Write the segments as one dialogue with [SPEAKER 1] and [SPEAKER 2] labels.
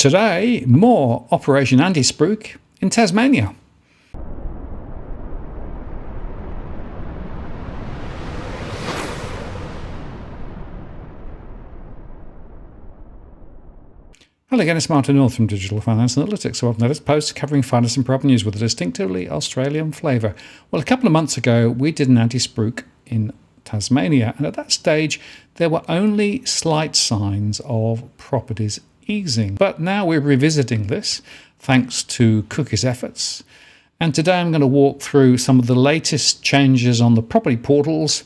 [SPEAKER 1] Today, more Operation Antispruik in Tasmania. Hello again, it's Martin North from Digital Finance Analytics. So I've noticed posts covering finance and property news with a distinctively Australian flavour. Well, a couple of months ago, we did an Antispruik in Tasmania, and at that stage, there were only slight signs of properties easing. But now we're revisiting this, thanks to Cookie's efforts. And today I'm going to walk through some of the latest changes on the property portals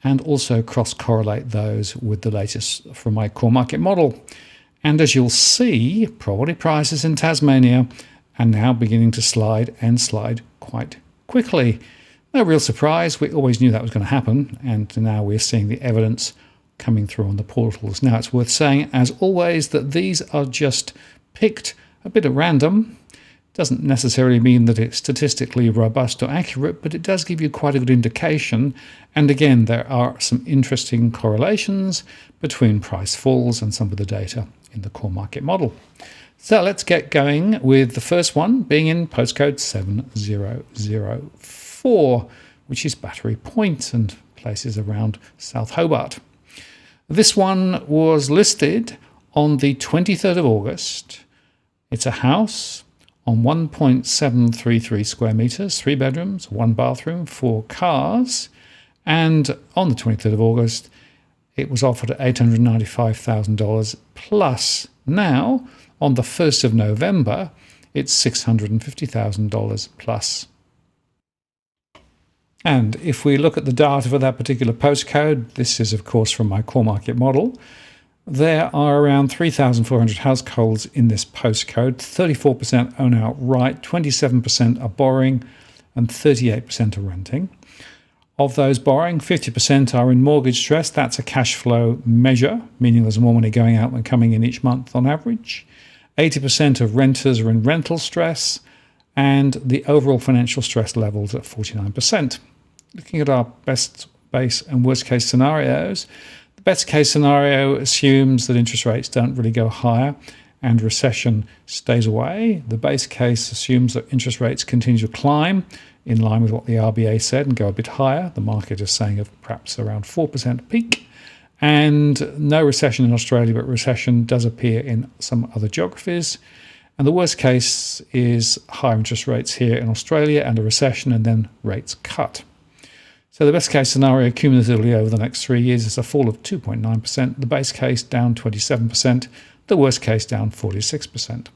[SPEAKER 1] and also cross-correlate those with the latest from my core market model. And as you'll see, property prices in Tasmania are now beginning to slide and slide quite quickly. No real surprise, we always knew that was going to happen, and now we're seeing the evidence coming through on the portals. Now it's worth saying, as always, that these are just picked a bit at random. Doesn't necessarily mean that it's statistically robust or accurate, but it does give you quite a good indication. And again, there are some interesting correlations between price falls and some of the data in the core market model. So let's get going with the first one being in postcode 7004, which is Battery Point and places around South Hobart. This one was listed on the 23rd of August. It's a house on 1.733 square metres, 3 bedrooms, 1 bathroom, 4 cars. And on the 23rd of August, it was offered at $895,000 plus. Now, on the 1st of November, it's $650,000 plus. And if we look at the data for that particular postcode, this is of course from my core market model, there are around 3,400 households in this postcode. 34% own outright, 27% are borrowing, and 38% are renting. Of those borrowing, 50% are in mortgage stress. That's a cash flow measure, meaning there's more money going out than coming in each month on average. 80% of renters are in rental stress, and the overall financial stress levels at 49%. Looking at our best, base and worst case scenarios, the best case scenario assumes that interest rates don't really go higher and recession stays away. The base case assumes that interest rates continue to climb in line with what the RBA said and go a bit higher. The market is saying of perhaps around 4% peak. And no recession in Australia, but recession does appear in some other geographies. And the worst case is higher interest rates here in Australia and a recession and then rates cut. So the best case scenario cumulatively over the next 3 years is a fall of 2.9%, the base case down 27%, the worst case down 46%.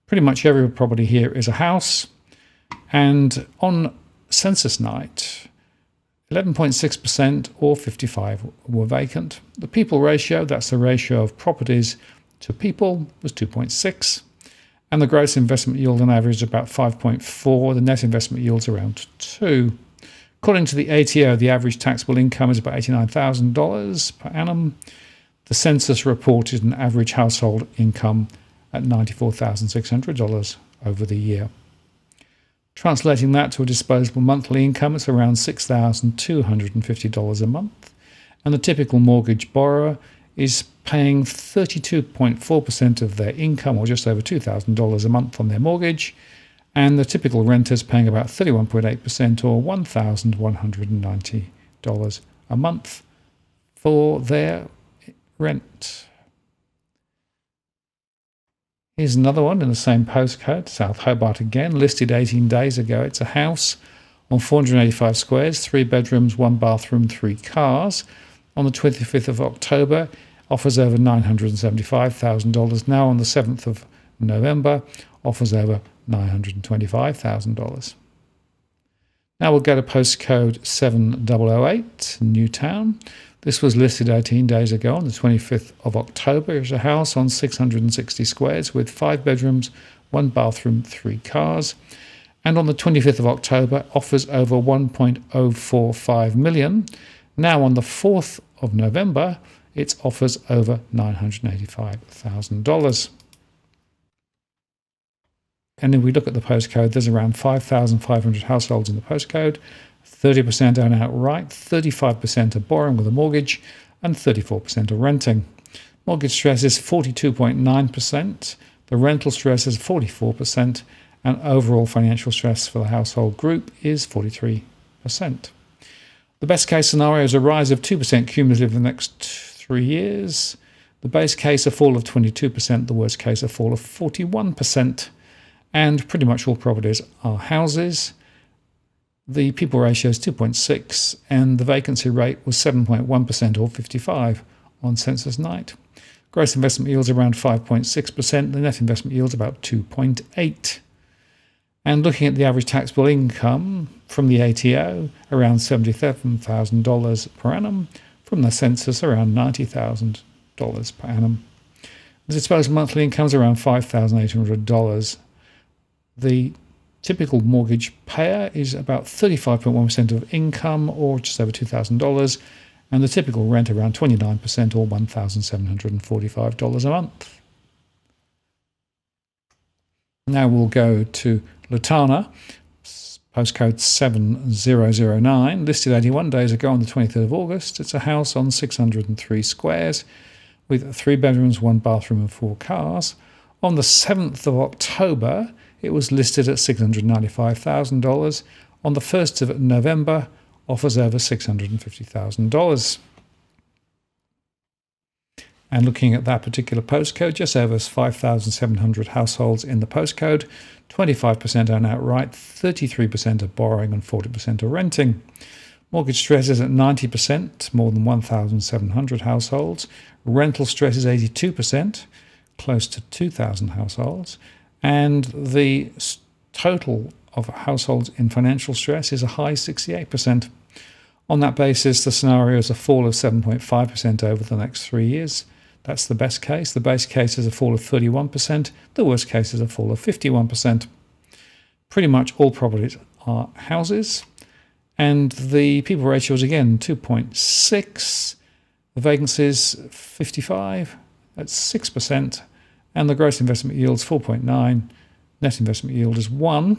[SPEAKER 1] Pretty much every property here is a house. And on census night, 11.6% or 55 were vacant. The people ratio, that's the ratio of properties to people, was 2.6. And the gross investment yield on average is about 5.4. The net investment yield's around 2. According to the ATO, the average taxable income is about $89,000 per annum. The census reported an average household income at $94,600 over the year. Translating that to a disposable monthly income, it's around $6,250 a month. And the typical mortgage borrower is paying 32.4% of their income, or just over $2,000 a month on their mortgage. And the typical renter is paying about 31.8% or $1,190 a month for their rent. Here's another one in the same postcode, South Hobart again, listed 18 days ago. It's a house on 485 squares, 3 bedrooms, 1 bathroom, 3 cars. On the 25th of October, offers over $975,000. Now on the 7th of November, offers over $925,000. Now we'll go to postcode 7008, Newtown. This was listed 18 days ago on the 25th of October. It's a house on 660 squares with 5 bedrooms, 1 bathroom, 3 cars. And on the 25th of October, offers over $1.045 million. Now on the 4th of November, its offers over $985,000. And if we look at the postcode, there's around 5,500 households in the postcode. 30% own outright, 35% are borrowing with a mortgage, and 34% are renting. Mortgage stress is 42.9%. The rental stress is 44%, and overall financial stress for the household group is 43%. The best case scenario is a rise of 2% cumulative in the next 3 years. The base case, a fall of 22%. The worst case, a fall of 41%. And pretty much all properties are houses. The people ratio is 2.6, and the vacancy rate was 7.1% or 55 on census night. Gross investment yields around 5.6%. The net investment yield is about 2.8. And looking at the average taxable income from the ATO, around $77,000 per annum. From the census, around $90,000 per annum. The disposable monthly income is around $5,800. The typical mortgage payer is about 35.1% of income, or just over $2,000, and the typical rent around 29%, or $1,745 a month. Now we'll go to Latana, postcode 7009, listed 81 days ago on the 23rd of August. It's a house on 603 squares with 3 bedrooms, 1 bathroom and 4 cars. On the 7th of October, it was listed at $695,000. On the 1st of November, offers over $650,000. And looking at that particular postcode, just over 5,700 households in the postcode, 25% own outright, 33% are borrowing and 40% are renting. Mortgage stress is at 90%, more than 1,700 households. Rental stress is 82%, close to 2,000 households. And the total of households in financial stress is a high 68%. On that basis, the scenario is a fall of 7.5% over the next 3 years. That's the best case. The base case is a fall of 31%. The worst case is a fall of 51%. Pretty much all properties are houses. And the people ratio is again 2.6. The vacancies 55. That's 6%. And the gross investment yield is 4.9. Net investment yield is 1.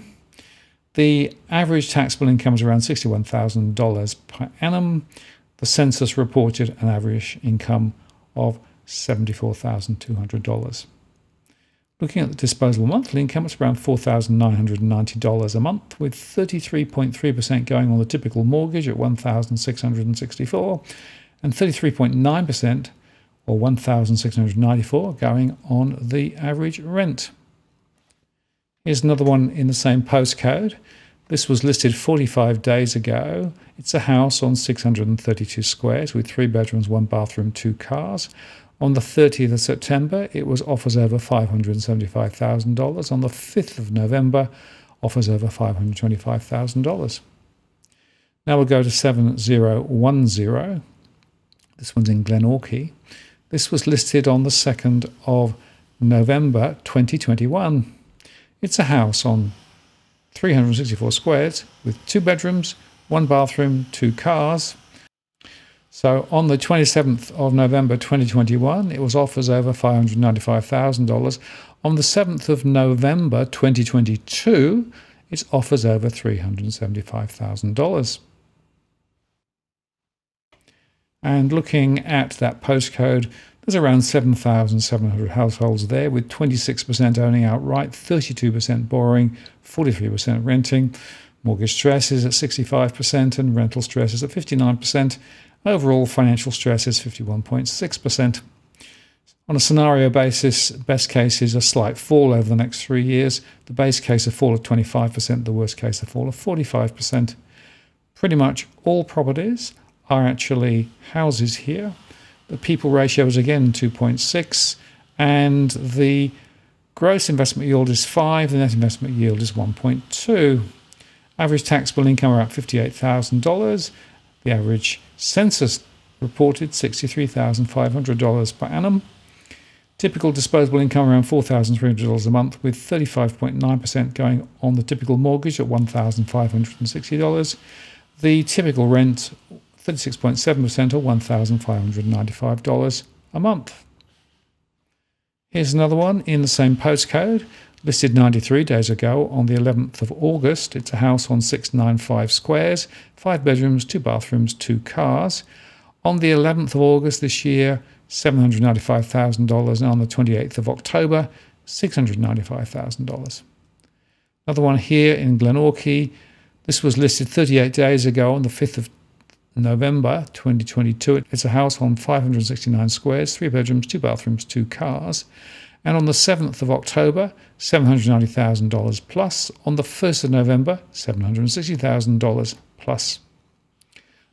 [SPEAKER 1] The average taxable income is around $61,000 per annum. The census reported an average income of $74,200. Looking at the disposable monthly income, it's around $4,990 a month, with 33.3% going on the typical mortgage at $1,664, and 33.9%, or $1,694, going on the average rent. Here's another one in the same postcode. This was listed 45 days ago. It's a house on 632 squares with 3 bedrooms, 1 bathroom, 2 cars. On the 30th of September, it was offers over $575,000. On the 5th of November, offers over $525,000. Now we'll go to 7010. This one's in Glenorchy. This was listed on the 2nd of November 2021. It's a house on 364 squares with 2 bedrooms, 1 bathroom, 2 cars. So on the 27th of November 2021, it was offers over $595,000. On the 7th of November 2022, it's offers over $375,000. And looking at that postcode, there's around 7,700 households there, with 26% owning outright, 32% borrowing, 43% renting. Mortgage stress is at 65% and rental stress is at 59%. Overall financial stress is 51.6%. On a scenario basis, best case is a slight fall over the next 3 years. The base case, a fall of 25%. The worst case, a fall of 45%. Pretty much all properties are actually houses here. The people ratio is again 2.6, and the gross investment yield is 5. The net investment yield is 1.2. Average taxable income around $58,000. The average census reported $63,500 per annum. Typical disposable income around $4,300 a month, with 35.9% going on the typical mortgage at $1,560. The typical rent 36.7%, or $1,595 a month. Here's another one in the same postcode, listed 93 days ago on the 11th of August. It's a house on 695 squares, 5 bedrooms, 2 bathrooms, 2 cars. On the 11th of August this year, $795,000, and on the 28th of October, $695,000. Another one here in Glenorchy. This was listed 38 days ago on the 5th of November 2022. It's a house on 569 squares, 3 bedrooms, 2 bathrooms, 2 cars. And on the 7th of October, $790,000 plus. On the 1st of November, $760,000 plus.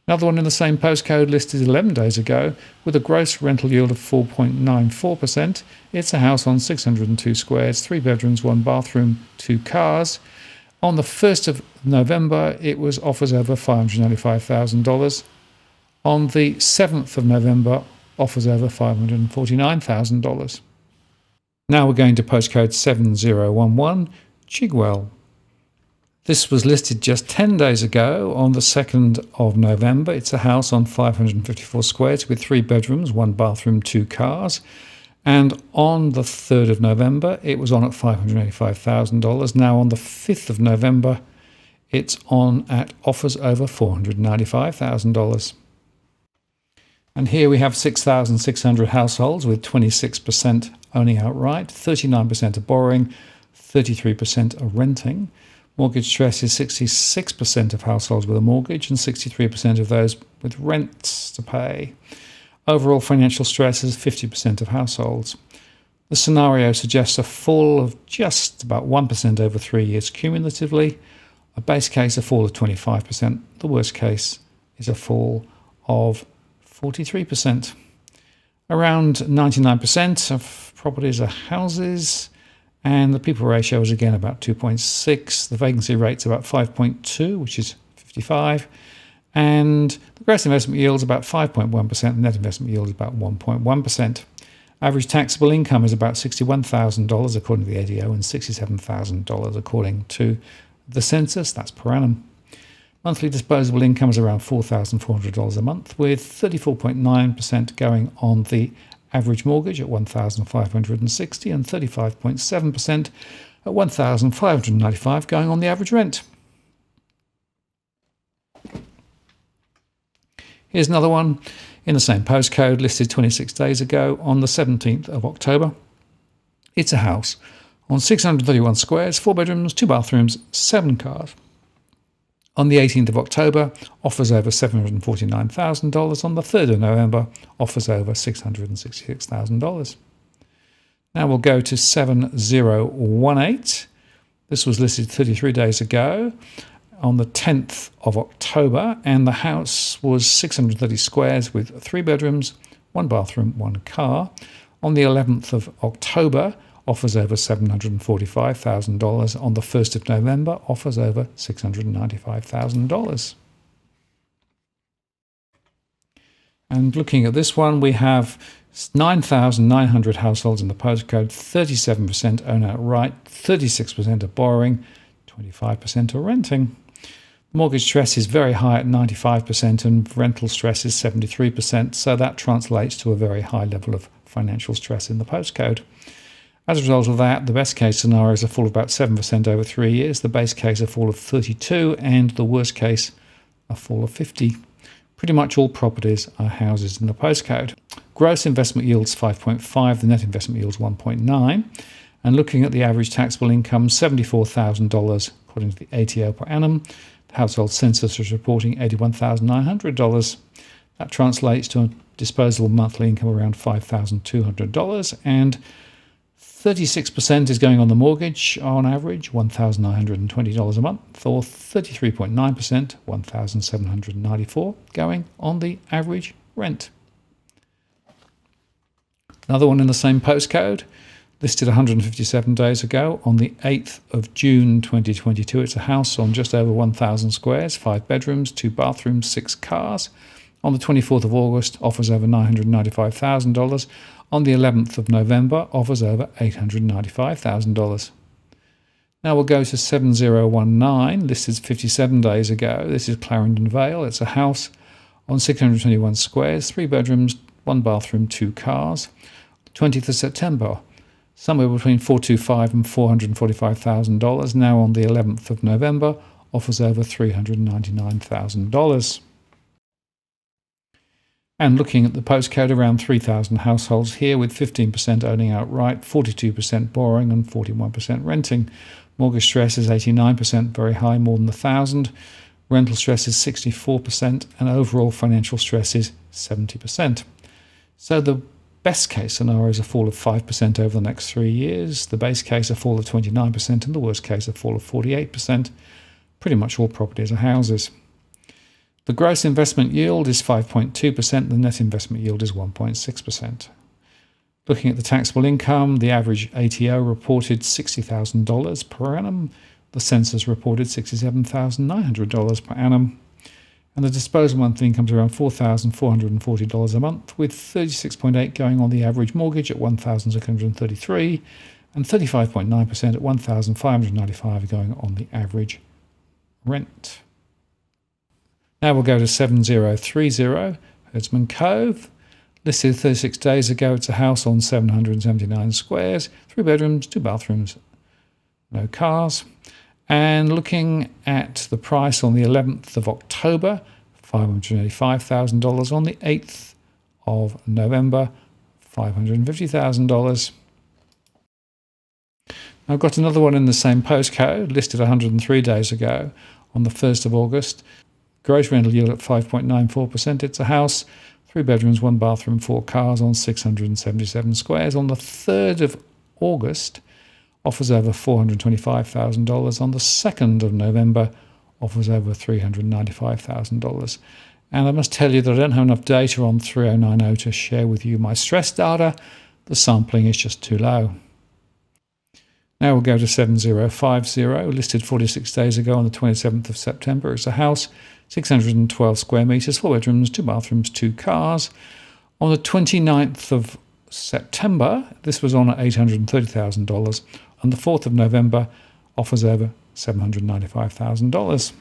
[SPEAKER 1] Another one in the same postcode listed 11 days ago with a gross rental yield of 4.94%. It's a house on 602 squares, 3 bedrooms, 1 bathroom, 2 cars. On the 1st of November, it was offers over $595,000. On the 7th of November, offers over $549,000. Now we're going to postcode 7011, Chigwell. This was listed just 10 days ago on the 2nd of November. It's a house on 554 squares with 3 bedrooms, 1 bathroom, 2 cars. And on the 3rd of November, it was on at $585,000. Now on the 5th of November, it's on at offers over $495,000. And here we have 6,600 households with 26% owning outright, 39% are borrowing, 33% are renting. Mortgage stress is 66% of households with a mortgage and 63% of those with rents to pay. Overall financial stress is 50% of households. The scenario suggests a fall of just about 1% over 3 years cumulatively, a base case a fall of 25%, the worst case is a fall of 43%. Around 99% of properties are houses, and the people ratio is again about 2.6. The vacancy rate's about 5.2, which is 55. And the gross investment yield is about 5.1%, the net investment yield is about 1.1%. Average taxable income is about $61,000 according to the ADO and $67,000 according to the census, that's per annum. Monthly disposable income is around $4,400 a month, with 34.9% going on the average mortgage at $1,560 and 35.7% at $1,595 going on the average rent. Here's another one in the same postcode listed 26 days ago on the 17th of October. It's a house on 631 squares, 4 bedrooms, 2 bathrooms, 7 cars. On the 18th of October, offers over $749,000. On the 3rd of November, offers over $666,000. Now we'll go to 7018. This was listed 33 days ago on the 10th of October, and the house was 630 squares with 3 bedrooms, 1 bathroom, 1 car. On the 11th of October, offers over $745,000. On the 1st of November, offers over $695,000. And looking at this one, we have 9,900 households in the postcode, 37% own outright, 36% are borrowing, 25% are renting. Mortgage stress is very high at 95% and rental stress is 73%, so that translates to a very high level of financial stress in the postcode. As a result of that, the best case scenario is a fall of about 7% over 3 years, the base case a fall of 32%, and the worst case a fall of 50%. Pretty much all properties are houses in the postcode. Gross investment yield is 5.5, the net investment yield is 1.9. And looking at the average taxable income, $74,000 according to the ATO per annum. The household census is reporting $81,900. That translates to a disposable monthly income around $5,200, and 36% is going on the mortgage on average, $1,920 a month, or 33.9%, $1,794 going on the average rent. Another one in the same postcode, listed 157 days ago on the 8th of June 2022. It's a house on just over 1,000 squares, 5 bedrooms, 2 bathrooms, 6 cars. On the 24th of August, offers over $995,000. On the 11th of November, offers over $895,000. Now we'll go to 7019, listed 57 days ago. This is Clarendon Vale. It's a house on 621 squares, 3 bedrooms, 1 bathroom, 2 cars. 20th of September, somewhere between $425,000 and $445,000. Now on the 11th of November, offers over $399,000. And looking at the postcode, around 3,000 households here, with 15% owning outright, 42% borrowing and 41% renting. Mortgage stress is 89%, very high, more than 1,000. Rental stress is 64%, and overall financial stress is 70%. So the best case scenario is a fall of 5% over the next 3 years, the base case a fall of 29%, and the worst case a fall of 48%. Pretty much all properties are houses. The gross investment yield is 5.2%, the net investment yield is 1.6%. Looking at the taxable income, the average ATO reported $60,000 per annum, the census reported $67,900 per annum, and the disposable monthly income is around $4,440 a month, with 36.8% going on the average mortgage at $1,633 and 35.9% at $1,595 going on the average rent. Now we'll go to 7030 Herdsman Cove. Listed 36 days ago, it's a house on 779 squares, 3 bedrooms, 2 bathrooms, no cars. And looking at the price on the 11th of October, $585,000. On the 8th of November, $550,000. I've got another one in the same postcode, listed 103 days ago on the 1st of August. Gross rental yield at 5.94%. It's a house, 3 bedrooms, 1 bathroom, 4 cars on 677 squares. On the 3rd of August, offers over $425,000. On the 2nd of November, offers over $395,000. And I must tell you that I don't have enough data on 3090 to share with you my stress data. The sampling is just too low. Now we'll go to 7050, listed 46 days ago on the 27th of September. It's a house, 612 square metres, 4 bedrooms, 2 bathrooms, 2 cars. On the 29th of September, this was on at $830,000. On the 4th of November, offers over $795,000.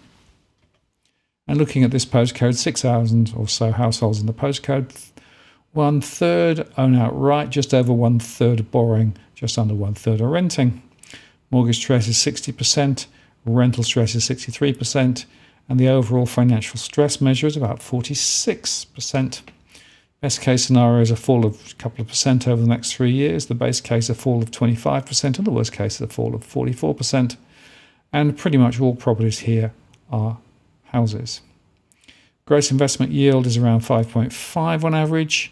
[SPEAKER 1] And looking at this postcode, 6,000 or so households in the postcode, 1/3 own outright, just over 1/3 borrowing, just under 1/3 are renting. Mortgage stress is 60%, rental stress is 63%, and the overall financial stress measure is about 46%. Best case scenario is a fall of a couple of percent over the next 3 years. The base case a fall of 25%, and the worst case is a fall of 44%. And pretty much all properties here are houses. Gross investment yield is around 5.5 on average,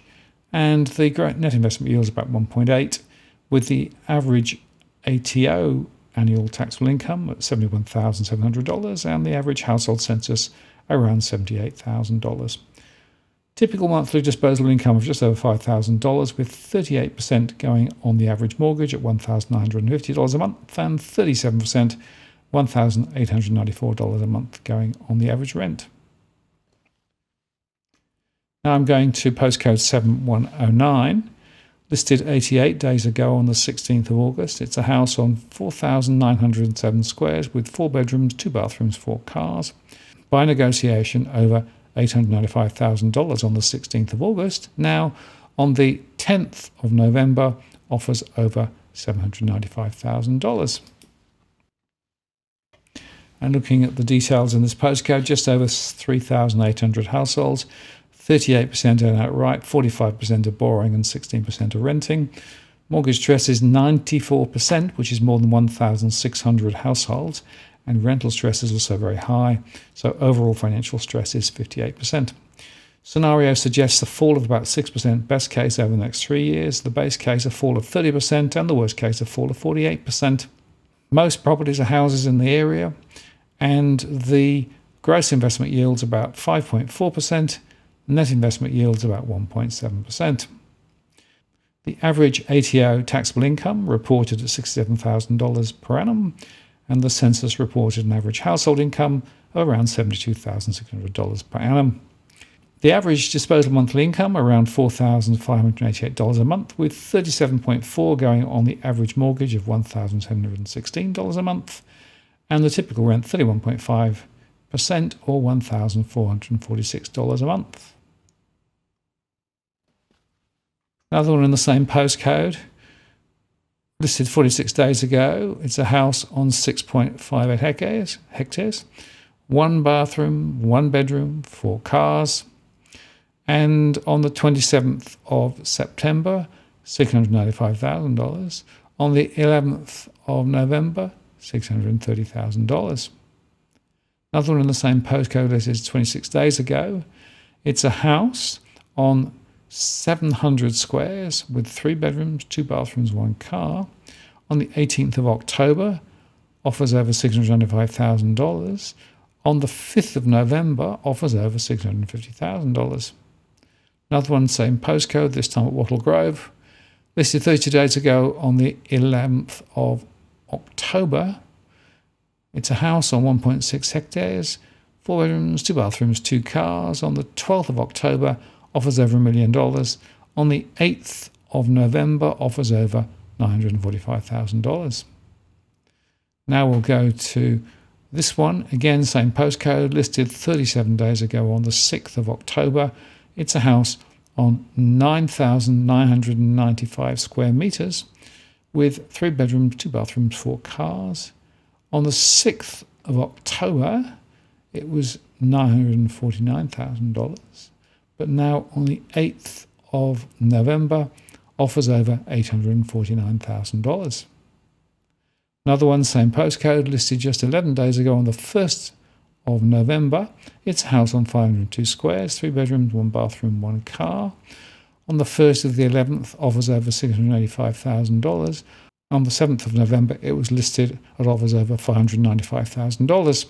[SPEAKER 1] and the net investment yield is about 1.8, with the average ATO annual taxable income at $71,700 and the average household census around $78,000. Typical monthly disposable income of just over $5,000, with 38% going on the average mortgage at $1,950 a month and 37%, $1,894 a month going on the average rent. Now I'm going to postcode 7109, listed 88 days ago on the 16th of August. It's a house on 4,907 squares with 4 bedrooms, 2 bathrooms, 4 cars. By negotiation over $895,000 on the 16th of August. Now, on the 10th of November, offers over $795,000. And looking at the details in this postcode, just over 3,800 households, 38% own outright, 45% are borrowing and 16% are renting. Mortgage stress is 94%, which is more than 1,600 households, and rental stress is also very high, so overall financial stress is 58%. Scenario suggests a fall of about 6%, best case over the next 3 years, the base case a fall of 30%, and the worst case a fall of 48%. Most properties are houses in the area, and the gross investment yield's about 5.4%, net investment yield's about 1.7%. The average ATO taxable income reported at $67,000 per annum, and the census reported an average household income of around $72,600 per annum. The average disposable monthly income around $4,588 a month, with 37.4% going on the average mortgage of $1,716 a month, and the typical rent 31.5% or $1,446 a month. Another one in the same postcode, listed 46 days ago. It's a house on 6.58 hectares, 1 bathroom, 1 bedroom, 4 cars, And on the 27th of September, $695,000. On the 11th of November, $630,000. Another one in the same postcode as is 26 days ago. It's a house on 700 squares with 3 bedrooms, 2 bathrooms, 1 car. On the 18th of October, offers over $695,000. On the 5th of November, offers over $650,000. Another one, same postcode, this time at Wattle Grove. Listed 32 days ago on the 11th of October. It's a house on 1.6 hectares, 4 bedrooms, 2 bathrooms, 2 cars. On the 12th of October, offers over $1 million. On the 8th of November, offers over $945,000. Now we'll go to this one. Again, same postcode, listed 37 days ago on the 6th of October. It's a house on 9,995 square meters with 3 bedrooms, 2 bathrooms, 4 cars. On the 6th of October, it was $949,000. But now on the 8th of November, offers over $849,000. Another one, same postcode, listed just 11 days ago on the 1st of November. It's a house on 502 squares, 3 bedrooms, 1 bathroom, 1 car. On the 1st of the 11th, offers over $685,000. On the 7th of November, it was listed at offers over $595,000.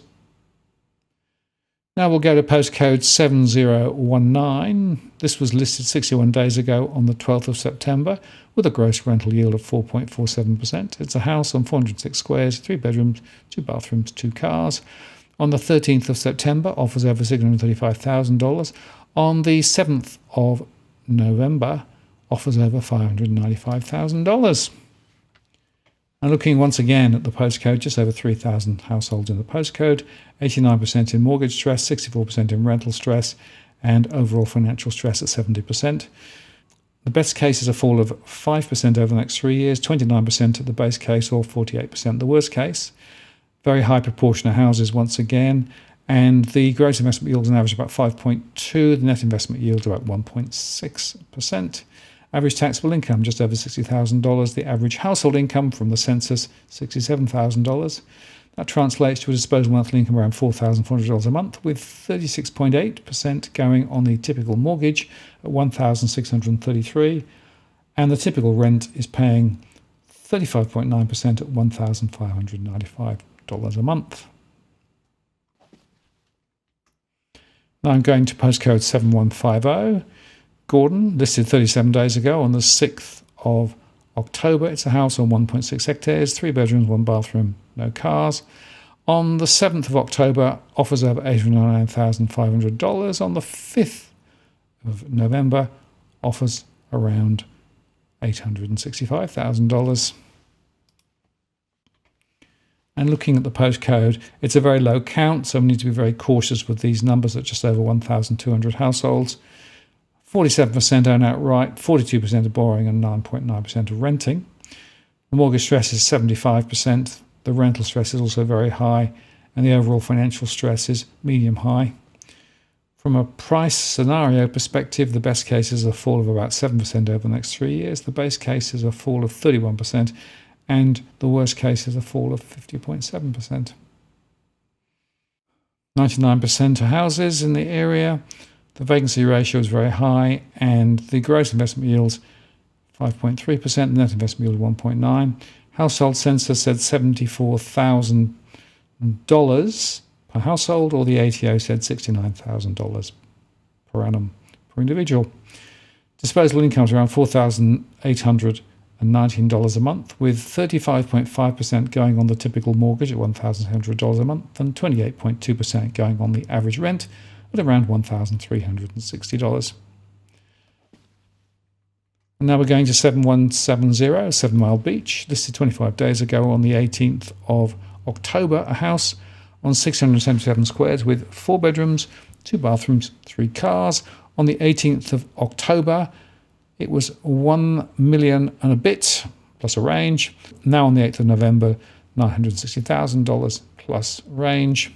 [SPEAKER 1] Now we'll go to postcode 7019. This was listed 61 days ago on the 12th of September with a gross rental yield of 4.47%. It's a house on 406 squares, 3 bedrooms, 2 bathrooms, 2 cars. On the 13th of September, offers over $635,000. On the 7th of November, offers over $595,000. And looking once again at the postcode, just over 3,000 households in the postcode, 89% in mortgage stress, 64% in rental stress, and overall financial stress at 70%. The best case is a fall of 5% over the next 3 years, 29% at the base case, or 48% the worst case. Very high proportion of houses once again, and the gross investment yield is on average about 5.2%, the net investment yield is about 1.6%. Average taxable income, just over $60,000. The average household income from the census, $67,000. That translates to a disposable monthly income around $4,400 a month, with 36.8% going on the typical mortgage at $1,633, and the typical rent is paying 35.9% at $1,595 a month. Now I'm going to postcode 7150. Gordon, listed 37 days ago on the 6th of October. It's a house on 1.6 hectares, 3 bedrooms, 1 bathroom, no cars. On the 7th of October, offers over $899,500. On the 5th of November, offers around $865,000. And looking at the postcode, it's a very low count, so we need to be very cautious with these numbers at just over 1,200 households. 47% own outright, 42% are borrowing, and 9.9% are renting. The mortgage stress is 75%. The rental stress is also very high, and the overall financial stress is medium high. From a price scenario perspective, the best case is a fall of about 7% over the next 3 years. The base case is a fall of 31%, and the worst case is a fall of 50.7%. 99% are houses in the area. The vacancy ratio is very high, and the gross investment yields 5.3%, the net investment yield 1.9%. Household census said $74,000 per household, or the ATO said $69,000 per annum per individual. Disposable income is around $4,819 a month, with 35.5% going on the typical mortgage at $1,100 a month, and 28.2% going on the average rent at around $1,360. And now we're going to 7170, 7 Mile Beach, listed 25 days ago on the 18th of October, a house on 677 squares with 4 bedrooms, 2 bathrooms, 3 cars. On the 18th of October, it was $1 million and a bit, plus a range. Now on the 8th of November, $960,000 plus range.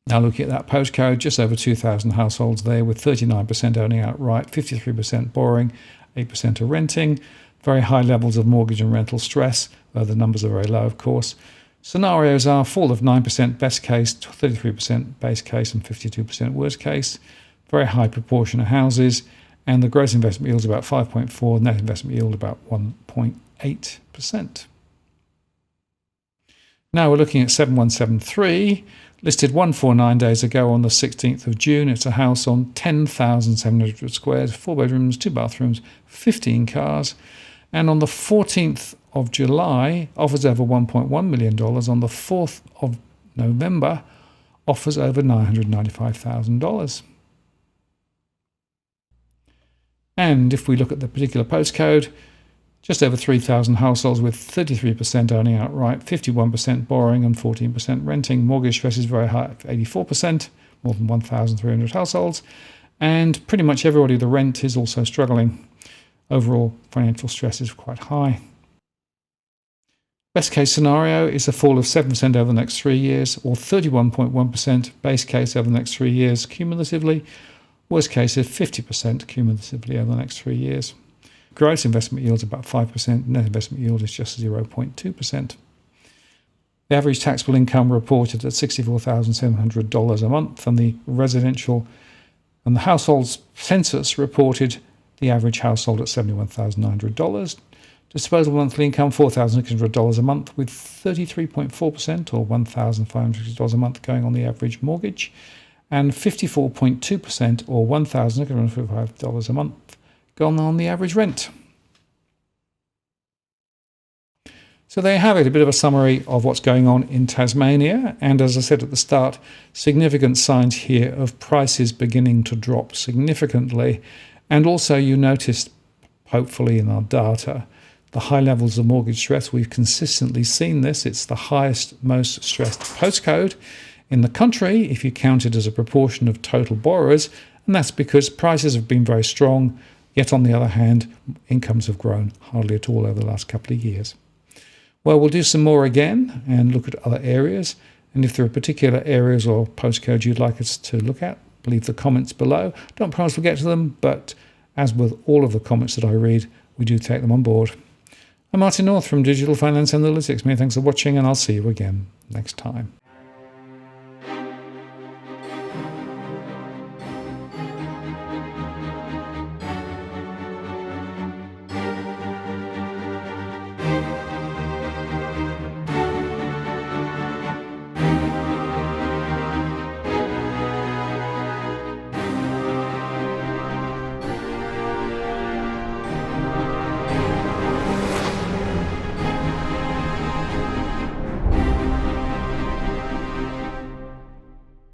[SPEAKER 1] Now looking at that postcode, just over 2,000 households there, with 39% owning outright, 53% borrowing, 8% are renting. Very high levels of mortgage and rental stress, though the numbers are very low, of course. Scenarios are fall of 9% best case, 33% base case, and 52% worst case. Very high proportion of houses, and the gross investment yield is about 5.4%, net investment yield about 1.8%. Now we're looking at 7173, listed 149 days ago on the 16th of June. It's a house on 10,700 squares, 4 bedrooms, 2 bathrooms, 15 cars. And on the 14th of July, offers over $1.1 million. On the 4th of November, offers over $995,000. And if we look at the particular postcode, just over 3,000 households with 33% owning outright, 51% borrowing and 14% renting. Mortgage stress is very high at 84%, more than 1,300 households. And pretty much everybody, the rent is also struggling. Overall financial stress is quite high. Best case scenario is a fall of 7% over the next 3 years, or 31.1% base case over the next 3 years cumulatively. Worst case is 50% cumulatively over the next 3 years. Gross investment yield is about 5%, net investment yield is just 0.2%. The average taxable income reported at $64,700 a month, and the residential and the households census reported the average household at $71,900. Disposable monthly income $4,600 a month, with 33.4% or $1,560 a month going on the average mortgage, and 54.2% or $1,655 a month gone on the average rent. So there you have it, a bit of a summary of what's going on in Tasmania. And as I said at the start, significant signs here of prices beginning to drop significantly. And also you noticed, hopefully in our data, the high levels of mortgage stress. We've consistently seen this. It's the highest, most stressed postcode in the country if you count it as a proportion of total borrowers. And that's because prices have been very strong. Yet on the other hand, incomes have grown hardly at all over the last couple of years. Well, we'll do some more again and look at other areas. And if there are particular areas or postcodes you'd like us to look at, leave the comments below. Don't promise we'll get to them, but as with all of the comments that I read, we do take them on board. I'm Martin North from Digital Finance Analytics. Many thanks for watching, and I'll see you again next time.